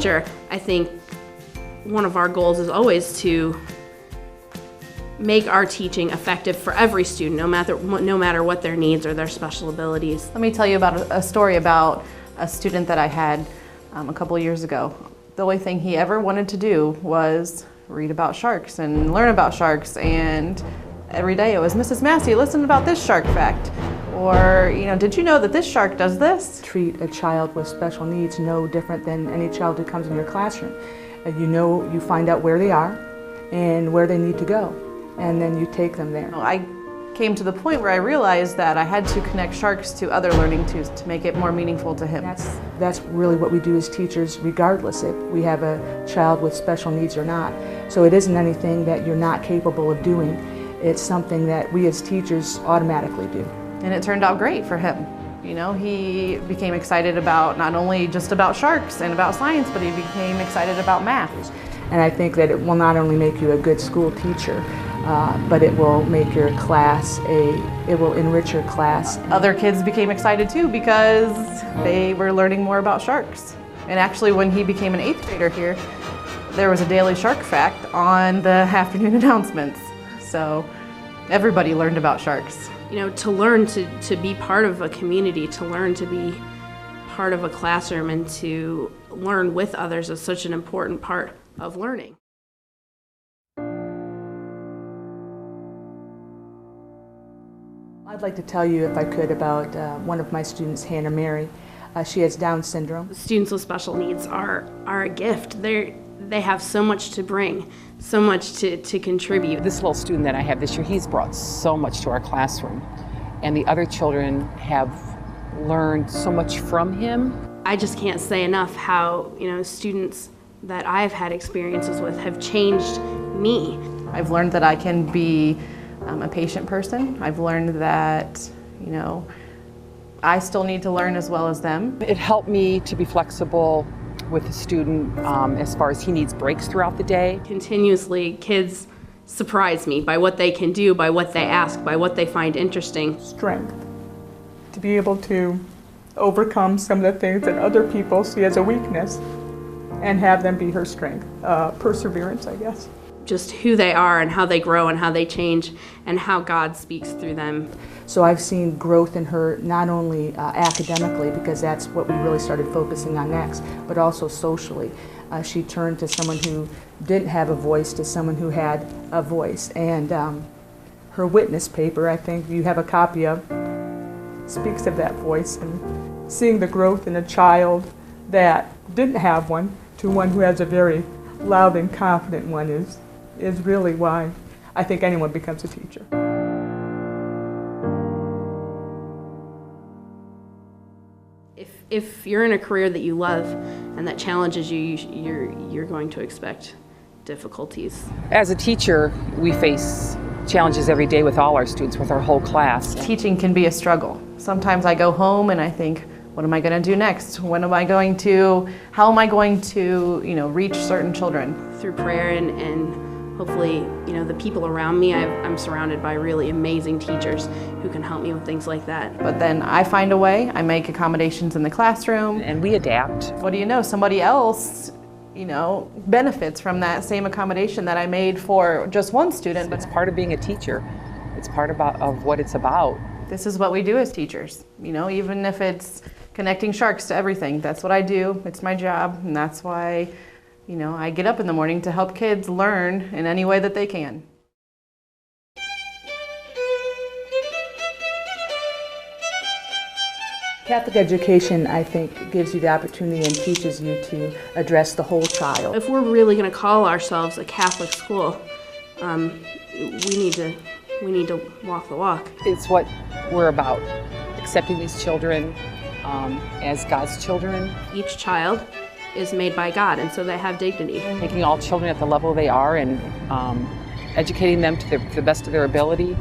teacher, I think one of our goals is always to make our teaching effective for every student, no matter what their needs or their special abilities. Let me tell you about a story about a student that I had a couple of years ago. The only thing he ever wanted to do was read about sharks and learn about sharks, and every day it was, Mrs. Massey, listen about this shark fact. Or, did you know that this shark does this? Treat a child with special needs no different than any child who comes in your classroom. You find out where they are and where they need to go, and then you take them there. I came to the point where I realized that I had to connect sharks to other learning tools to make it more meaningful to him. That's really what we do as teachers, regardless if we have a child with special needs or not. So it isn't anything that you're not capable of doing. It's something that we as teachers automatically do. And it turned out great for him. He became excited about not only just about sharks and about science, but he became excited about math. And I think that it will not only make you a good school teacher, but it will make your class it will enrich your class. Other kids became excited too because they were learning more about sharks. And actually when he became an 8th grader here, there was a daily shark fact on the afternoon announcements. So everybody learned about sharks. To learn to be part of a community, to learn to be part of a classroom, and to learn with others is such an important part of learning. I'd like to tell you, if I could, about one of my students, Hannah Mary. She has Down syndrome. Students with special needs are a gift. They have so much to bring, so much to contribute. This little student that I have this year, he's brought so much to our classroom, and the other children have learned so much from him. I just can't say enough how students that I've had experiences with have changed me. I've learned that I can be a patient person. I've learned that I still need to learn as well as them. It helped me to be flexible with the student as far as he needs breaks throughout the day. Continuously, kids surprise me by what they can do, by what they ask, by what they find interesting. Strength. To be able to overcome some of the things that other people see as a weakness and have them be her strength. Perseverance, I guess. Just who they are and how they grow and how they change and how God speaks through them. So I've seen growth in her, not only academically, because that's what we really started focusing on next, but also socially. She turned to someone who didn't have a voice to someone who had a voice. And her witness paper, I think you have a copy of, speaks of that voice, and seeing the growth in a child that didn't have one to one who has a very loud and confident one is really why I think anyone becomes a teacher. If you're in a career that you love and that challenges you, you're going to expect difficulties. As a teacher, we face challenges every day with all our students, with our whole class. Teaching can be a struggle. Sometimes I go home and I think, what am I going to do next? How am I going to, reach certain children? Through prayer and hopefully, the people around me, I'm surrounded by really amazing teachers who can help me with things like that. But then I find a way, I make accommodations in the classroom. And we adapt. What do you know? Somebody else, benefits from that same accommodation that I made for just one student. It's part of being a teacher. It's part of what it's about. This is what we do as teachers, even if it's connecting sharks to everything. That's what I do. It's my job, and that's why, I get up in the morning to help kids learn in any way that they can. Catholic education, I think, gives you the opportunity and teaches you to address the whole child. If we're really going to call ourselves a Catholic school, we need to walk the walk. It's what we're about, accepting these children as God's children. Each child is made by God, and so they have dignity. Taking all children at the level they are and educating them to the best of their ability,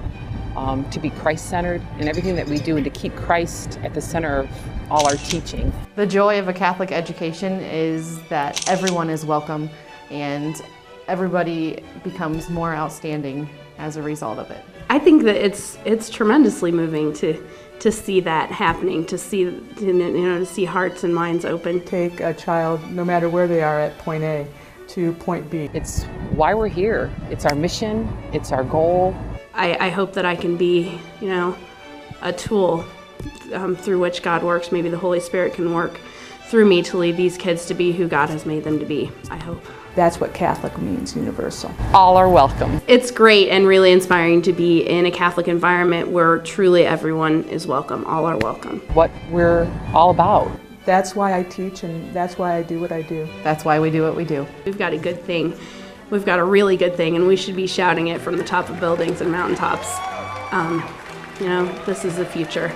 to be Christ-centered in everything that we do, and to keep Christ at the center of all our teaching. The joy of a Catholic education is that everyone is welcome and everybody becomes more outstanding as a result of it. I think that it's tremendously moving to see that happening, to see hearts and minds open. Take a child, no matter where they are at point A, to point B. It's why we're here. It's our mission. It's our goal. I hope that I can be, a tool through which God works. Maybe the Holy Spirit can work through me to lead these kids to be who God has made them to be, I hope. That's what Catholic means, universal. All are welcome. It's great and really inspiring to be in a Catholic environment where truly everyone is welcome. All are welcome. What we're all about. That's why I teach, and that's why I do what I do. That's why we do what we do. We've got a good thing. We've got a really good thing, and we should be shouting it from the top of buildings and mountaintops. This is the future.